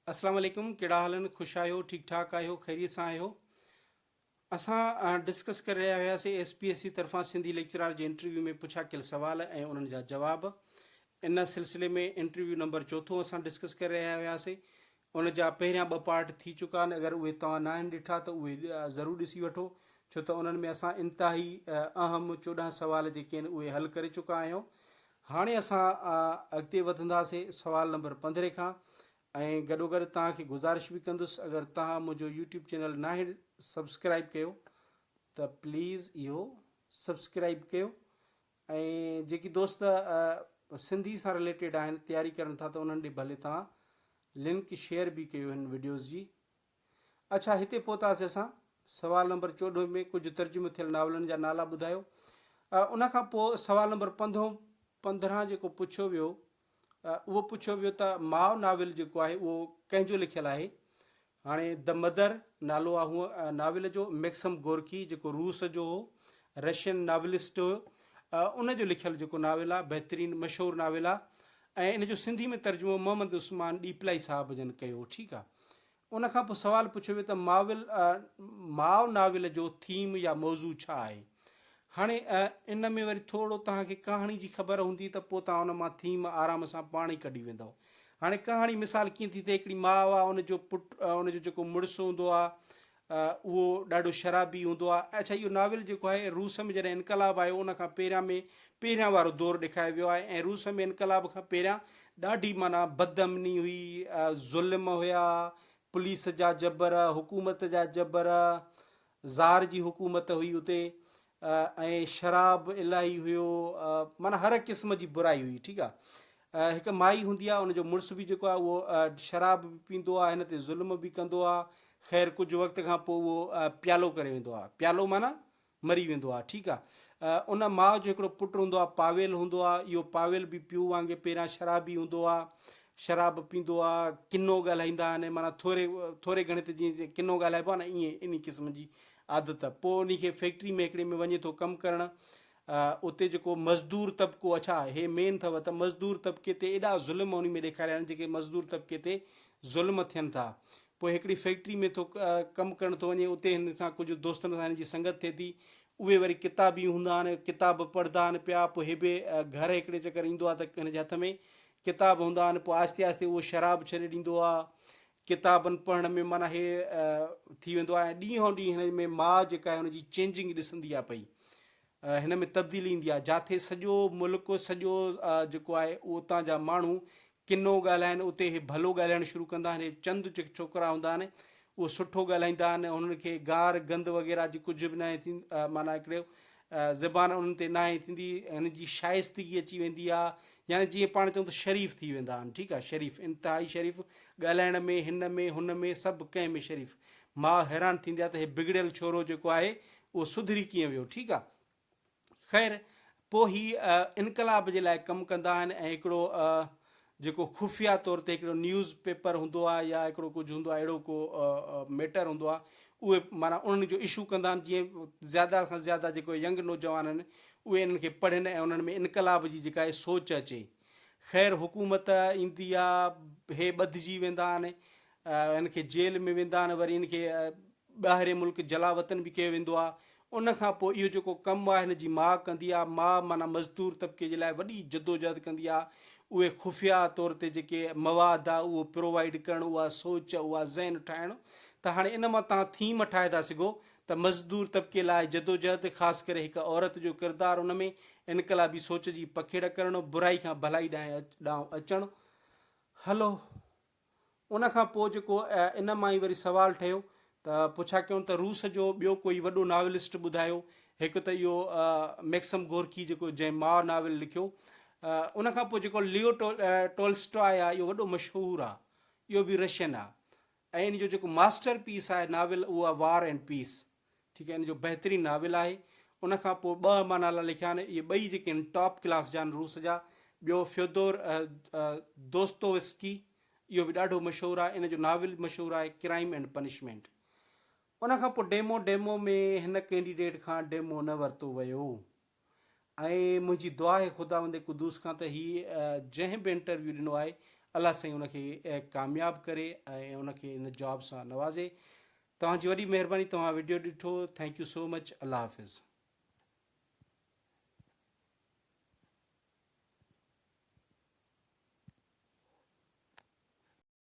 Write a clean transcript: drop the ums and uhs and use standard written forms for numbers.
अस्सलाम वालेकुम, कहिड़ा हाल आहिनि? ख़ुशि आहियो, ठीकु ठाक आहियो, ख़ैरियत सां आहियो? असां डिस्कस करे रहिया हुआसीं SPSC तरफ़ां सिंधी लेक्चरार जे इंटरव्यू में पुछा कयल सुवाल ऐं उन्हनि जा जवाब। इन सिलसिले में इंटरव्यू नंबर चोथों असां डिस्कस करे रहिया हुआसीं। उन जा पहिरियां ॿ पार्ट थी चुका आहिनि। अगरि उहे तव्हां न आहिनि ॾिठा त उहे ज़रूरु ॾिसी वठो, छो त उन्हनि में असां इंतिहाई अहम 14 सुवाल जेके आहिनि उहे हल करे चुका आहियूं। हाणे असां अॻिते वधंदासीं सुवाल नंबर 15 खां। ऐं गॾोगॾु तव्हांखे गुज़ारिश बि कंदुसि, अगरि तव्हां मुंहिंजो यूट्यूब चैनल न आहे सब्सक्राइब कयो त प्लीज़ इहो सब्सक्राइब कयो। ऐं जेकी दोस्त सिंधी सां रिलेटेड आहिनि, तयारी करनि था, त उन्हनि ॾे भले तव्हां लिंक शेयर बि कयो हिन वीडियोज़ जी। अच्छा, हिते पहुतासीं असां सवाल नंबर 14 में। कुझु तर्जुमो थियल नावलनि जा नाला ॿुधायो। उनखां पोइ सवाल नंबर 15 जेको पुछियो वियो, उहो पुछियो वियो त माउ नाविल जेको आहे उहो कंहिंजो लिखियलु आहे। हाणे द मदर नालो आहे हूअ नाविल जो। मैक्सम गोर्की जेको रूस जो हो, रशियन नाविलिस्ट हुयो, उनजो लिखियलु जेको नाविल आहे, बहितरीनु मशहूरु नाविल आहे। ऐं इन जो सिंधी में तर्जुमो मोहम्मद उस्मान ॾीपलाई साहब जन कयो। ठीकु आहे। उनखां पोइ सुवालु पुछियो वियो त माउ नाविल जो थीम या मौज़ू छा आहे। हाणे इन में वरी थोरो तव्हांखे कहाणी जी ख़बर हूंदी त पोइ तव्हां उन मां थीम आराम सां पाण ई कढी वेंदव। हाणे कहाणी मिसाल कीअं थी थिए, हिकिड़ी माउ आहे, उनजो पुटु, उनजो जेको मुड़ुसु हूंदो आहे उहो ॾाढो शराबी हूंदो आहे। अच्छा, इहो नाविल जेको आहे रूस में जॾहिं इनकलाब आयो उनखां पहिरियां वारो दौरु ॾेखारियो वियो आहे। ऐं रूस में इनकलाब खां पहिरियां ॾाढी माना बदअमनी हुई, ज़ुल्म हुया, पुलिस जा जबर, हुकूमत जा जबर, ज़ार जी हुकूमत हुई उते, ऐं शराब इलाही हुयो, माना हर क़िस्म जी बुराई हुई। ठीकु आहे। हिकु माई हूंदी आहे, उनजो मुड़ुसु बि जेको आहे उहो शराब बि पींदो आहे, हिन ते ज़ुल्म बि कंदो आहे। ख़ैर कुझु वक़्त खां पोइ उहो प्यालो करे वेंदो आहे। प्यालो माना मरी वेंदो आहे। ठीकु आहे। उन माउ जो हिकिड़ो पुटु हूंदो आहे, पावेल हूंदो आहे। इहो पावेल बि पीऊ वांगुरु पहिरियां शराबी हूंदो आहे, शराब पींदो आहे, किनो ॻाल्हाईंदा आहिनि, माना थोरे घणे ते जीअं किनो ॻाल्हाइबो आहे न, ईअं इन क़िस्म जी आदत। पोइ उन खे फैक्ट्री में हिकिड़े में वञे थो कमु करणु। उते जेको मज़दूर तबिको, अच्छा हे मेन अथव त मज़दूर तबिके ते एॾा ज़ुल्म उन में ॾेखारिया आहिनि, जेके मज़दूर तबिके ते ज़ुल्म थियनि था। पोइ हिकिड़ी फैक्ट्री में थो कमु करणु थो वञे, उते हिन सां कुझु दोस्तनि सां हिन जी संगत थिए थी। उहे वरी किताबी हूंदा आहिनि, किताब पढ़ंदा आहिनि पिया। पोइ हे बि घर हिकिड़े चकर ईंदो आहे त हिन जे हथ में किताब हूंदा आहिनि। पोइ आहिस्ते आहिस्ते उहो शराब छॾे ॾींदो आहे, किताबनि पढ़ण में माना हे थी वेंदो आहे। ऐं ॾींहों ॾींहुं हिन में माउ जेका आहे हुनजी चेंजिंग ॾिसंदी आहे पई, हिन में तब्दीली ईंदी आहे। जिथे सॼो मुल्क, सॼो जेको आहे उतां जा माण्हू किनो ॻाल्हाइनि, उते हे भलो ॻाल्हाइणु शुरू कंदा आहिनि। चंद जेके छोकिरा हूंदा आहिनि उहे सुठो ॻाल्हाईंदा आहिनि, उन्हनि खे गार गंद वग़ैरह जी कुझु बि न आहे थी, माना हिकिड़ो ज़बान उन्हनि ते न आहे थींदी। हिन जी शाइस्तगी अची वेंदी आहे, यानी जीअं पाण चऊं त शरीफ़ थी वेंदा आहिनि। ठीकु आहे। शरीफ़, इंतिहाई शरीफ़ ॻाल्हाइण में, हिन में, हुन में, सभु कंहिं में शरीफ़। माउ हैरान थींदी आहे त हे बिगड़ियल छोरो जेको आहे उहो सुधरी कीअं वियो। ठीकु आहे। ख़ैर पोइ ही इनकलाब जे लाइ कमु कंदा आहिनि। ऐं हिकिड़ो जेको खुफ़िया तौर ते हिकिड़ो न्यूज़ पेपर हूंदो आहे, या हिकिड़ो कुझु हूंदो आहे, अहिड़ो को मैटर हूंदो आहे, उहे माना उन्हनि जो इशू कंदा आहिनि, जीअं ज़्यादा खां ज़्यादा जेको यंग नौजवान आहिनि उहे इन्हनि खे पढ़नि ऐं उन्हनि में इनकलाब जी जेका आहे सोच अचे। ख़ैर हुकूमत ईंदी आहे, हे ॿधिजी वेंदा आहिनि, हिन खे जेल में वेंदा आहिनि, वरी हिन खे ॿाहिरि मुल्क जलावतन बि कयो वेंदो आहे। उनखां पोइ इहो जेको कमु आहे हिन जी माउ कंदी आहे। माउ माना मज़दूर तबिके जे लाइ वॾी जदोजहद कंदी आहे। उहे खुफ़िया तौर ते जेके मवाद आहे उहो प्रोवाइड करणु, उहा सोच, उहा ज़हन ठाहिणु। त हाणे इन मां तव्हां थीम ठाहे था सघो त मज़दूर तबिके लाइ जदोजहद, ख़ासि करे हिकु औरत जो किरदारु उन में, इनकलाबी सोच जी पखेड़ करणु, बुराई खां भलाई ॾांहुं अचणु। हलो, उनखां पोइ जेको इन मां ई वरी सुवालु ठहियो त पुछा कयूं त रूस जो ॿियो कोई वॾो नावलिस्ट ॿुधायो। हिकु त इहो मैक्सम गोर्की जेको जंहिं माउ नाविल लिखियो। उनखां पोइ जेको लियो टोल्स्टॉय आहे, इहो वॾो मशहूरु आहे, इहो बि रशियन आहे। ऐं इन जो जेको मास्टर पीस आहे नाविल, उहो आहे वार एंड पीस। ठीकु आहे। इन जो बहितरीनु नाविल आहे। उनखां पोइ ॿ मां नाला लिखिया आहिनि, इहे ॿई जेके आहिनि टॉप क्लास जा आहिनि रूस जा। ॿियो फ्योदोर दोस्तोवस्की, इहो बि ॾाढो मशहूरु आहे। इन जो नाविल मशहूरु आहे क्राइम एंड पनिशमेंट। उनखां पोइ डेमो में हिन कैंडिडेट खां डेमो न वरितो वियो। ऐं मुंहिंजी दुआ आहे ख़ुदा कुदूस खां त हीअ जंहिं बि इंटरव्यू ॾिनो आहे अलाह साईं उनखे कामयाबु करे ऐं उनखे इन जॉब सां नवाज़े। तव्हांजी वॾी महिरबानी, तव्हां वीडियो ॾिठो, थैंक यू सो मच। अलाह हाफ़िज़।